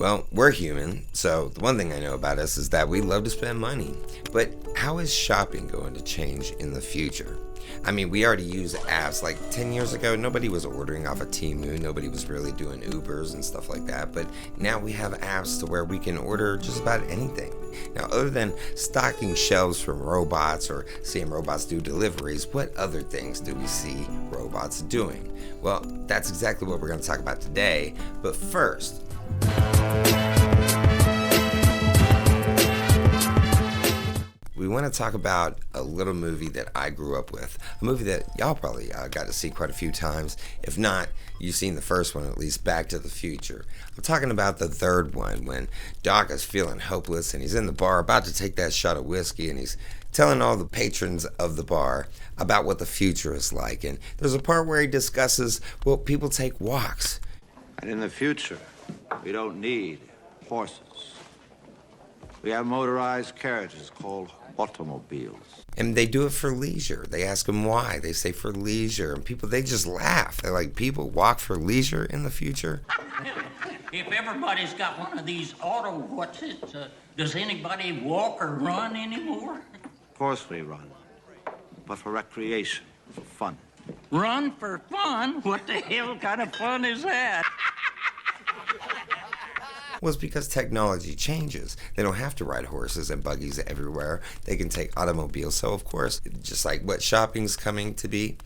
Well, we're human, so the one thing I know about us is that we love to spend money. But how is shopping going to change in the future? I mean, we already use apps. Like 10 years ago, nobody was ordering off of Temu, nobody was really doing Ubers and stuff like that. But now we have apps to where we can order just about anything. Now, other than stocking shelves from robots or seeing robots do deliveries, what other things do we see robots doing? Well, that's exactly what we're going to talk about today. But first, we want to talk about a little movie that I grew up with. A movie that y'all probably got to see quite a few times. If not, you've seen the first one at least, Back to the Future. I'm talking about the third one when Doc is feeling hopeless and he's in the bar about to take that shot of whiskey and he's telling all the patrons of the bar about what the future is like. And there's a part where he discusses, well, people take walks. And in the future, we don't need horses. We have motorized carriages called automobiles. And they do it for leisure. They ask them why. They say for leisure. And people, they just laugh. They're like, people walk for leisure in the future? If everybody's got one of these does anybody walk or run anymore? Of course we run, but for recreation, for fun. Run for fun? What the hell kind of fun is that? Well, it's because technology changes. They don't have to ride horses and buggies everywhere. They can take automobiles. So, of course, just like what shopping's coming to be,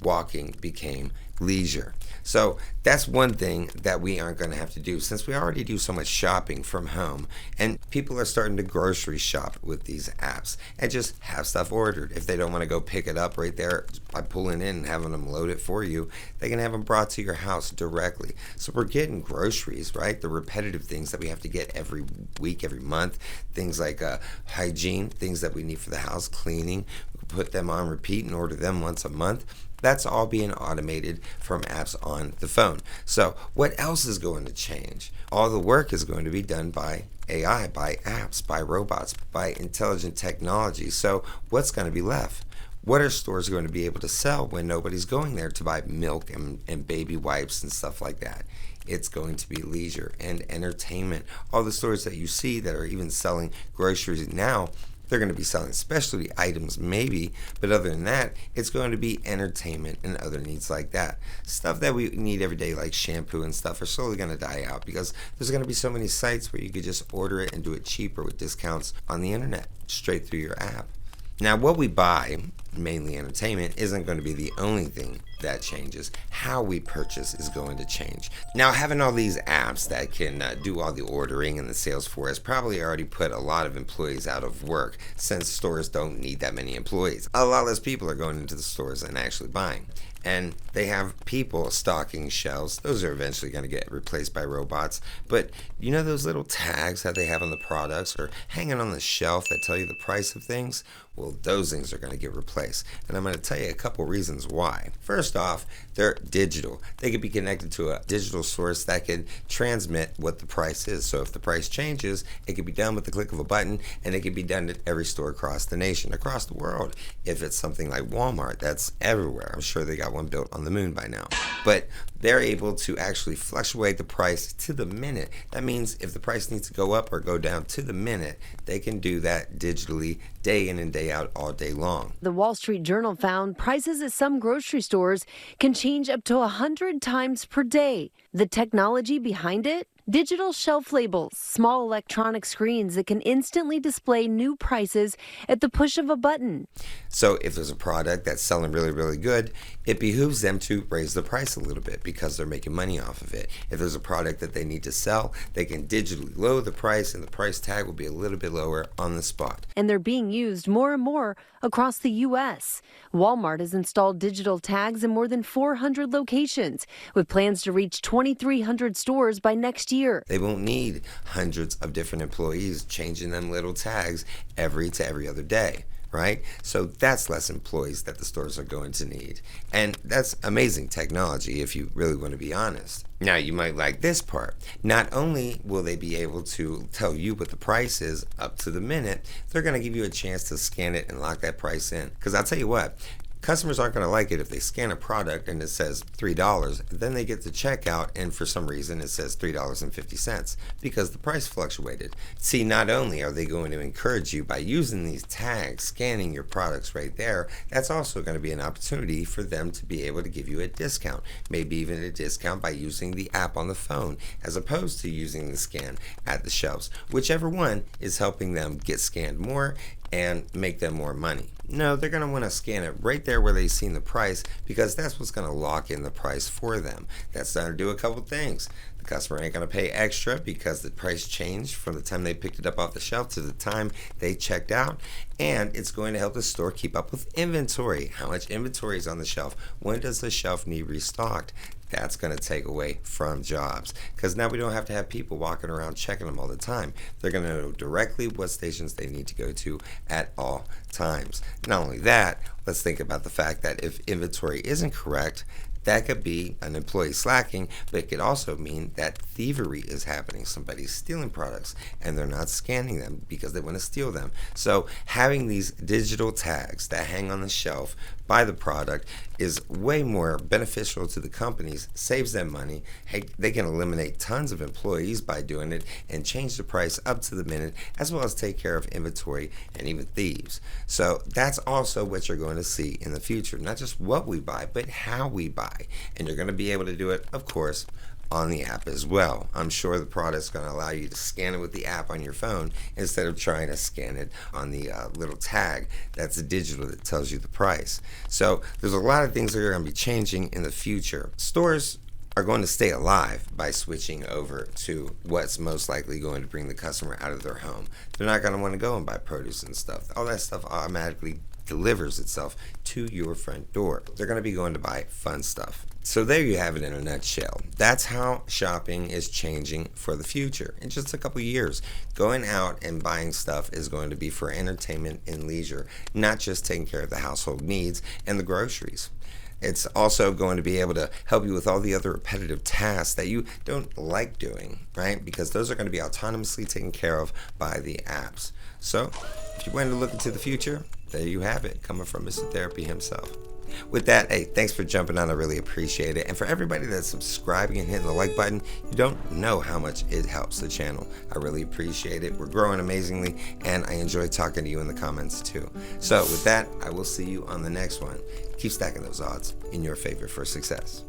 walking became leisure. So that's one thing that we aren't going to have to do since we already do so much shopping from home, and people are starting to grocery shop with these apps and just have stuff ordered. If they don't want to go pick it up right there by pulling in and having them load it for you, they can have them brought to your house directly. So we're getting groceries, right? The repetitive things that we have to get every week, every month, things like hygiene, things that we need for the house, cleaning. We can put them on repeat and order them once a month. That's all being automated from apps on the phone. So what else is going to change? All the work is going to be done by AI, by apps, by robots, by intelligent technology. So what's going to be left? What are stores going to be able to sell when nobody's going there to buy milk and baby wipes and stuff like that? It's going to be leisure and entertainment. All the stores that you see that are even selling groceries now, they're going to be selling specialty items maybe, but other than that, it's going to be entertainment and other needs like that. Stuff that we need every day like shampoo and stuff are slowly going to die out because there's going to be so many sites where you could just order it and do it cheaper with discounts on the internet straight through your app. Now, what we buy, mainly entertainment, isn't going to be the only thing that changes. How we purchase is going to change. Now, having all these apps that can do all the ordering and the sales for us probably already put a lot of employees out of work since stores don't need that many employees. A lot less people are going into the stores and actually buying. And they have people stocking shelves. Those are eventually going to get replaced by robots. But you know those little tags that they have on the products or hanging on the shelf that tell you the price of things? Well, those things are going to get replaced. And I'm going to tell you a couple reasons why. First off, they're digital. They could be connected to a digital source that can transmit what the price is. So if the price changes, it can be done with the click of a button, and it can be done at every store across the nation, across the world. If it's something like Walmart, that's everywhere. I'm sure they got one built on the moon by now. But they're able to actually fluctuate the price to the minute. That means if the price needs to go up or go down to the minute, they can do that digitally day in and day out all day long. The Wall Street Journal found prices at some grocery stores can change up to 100 times per day. The technology behind it? Digital shelf labels, small electronic screens that can instantly display new prices at the push of a button. So if there's a product that's selling really, really good, it behooves them to raise the price a little bit because they're making money off of it. If there's a product that they need to sell, they can digitally lower the price and the price tag will be a little bit lower on the spot. And they're being used more and more across the U.S. Walmart has installed digital tags in more than 400 locations with plans to reach 2,300 stores by next year. They won't need hundreds of different employees changing them little tags every other day. Right? So that's less employees that the stores are going to need. And that's amazing technology if you really want to be honest. Now you might like this part. Not only will they be able to tell you what the price is up to the minute, they're going to give you a chance to scan it and lock that price in. Because I'll tell you what, Customers aren't going to like it if they scan a product and it says $3, then they get to checkout and for some reason it says $3.50 because the price fluctuated. See, not only are they going to encourage you by using these tags, scanning your products right there, that's also going to be an opportunity for them to be able to give you a discount, maybe even a discount by using the app on the phone as opposed to using the scan at the shelves. Whichever one is helping them get scanned more and make them more money. No, they're going to want to scan it right there where they've seen the price because that's what's going to lock in the price for them. That's going to do a couple things. The customer ain't going to pay extra because the price changed from the time they picked it up off the shelf to the time they checked out. And it's going to help the store keep up with inventory. How much inventory is on the shelf? When does the shelf need restocked? That's going to take away from jobs because now we don't have to have people walking around checking them all the time. They're going to know directly what stations they need to go to at all times. Not only that, let's think about the fact that if inventory isn't correct, that could be an employee slacking, but it could also mean that thievery is happening. Somebody's stealing products and they're not scanning them because they want to steal them. So having these digital tags that hang on the shelf by the product is way more beneficial to the companies, saves them money. Hey, they can eliminate tons of employees by doing it and change the price up to the minute, as well as take care of inventory and even thieves. So that's also what you're going to see in the future, not just what we buy, but how we buy. And you're going to be able to do it, of course, on the app as well. I'm sure the product's going to allow you to scan it with the app on your phone instead of trying to scan it on the little tag that's digital that tells you the price. So there's a lot of things that are going to be changing in the future. Stores are going to stay alive by switching over to what's most likely going to bring the customer out of their home. They're not going to want to go and buy produce and stuff. All that stuff automatically delivers itself to your front door. They're going to be going to buy fun stuff. So there you have it in a nutshell. That's how shopping is changing for the future. In just a couple years, going out and buying stuff is going to be for entertainment and leisure, not just taking care of the household needs and the groceries. It's also going to be able to help you with all the other repetitive tasks that you don't like doing, right? Because those are going to be autonomously taken care of by the apps. So if you want to look into the future, there you have it, coming from Mr. Therapy himself. With that, hey, thanks for jumping on. I really appreciate it. And for everybody that's subscribing and hitting the like button, you don't know how much it helps the channel. I really appreciate it. We're growing amazingly, and I enjoy talking to you in the comments too. So with that, I will see you on the next one. Keep stacking those odds in your favor for success.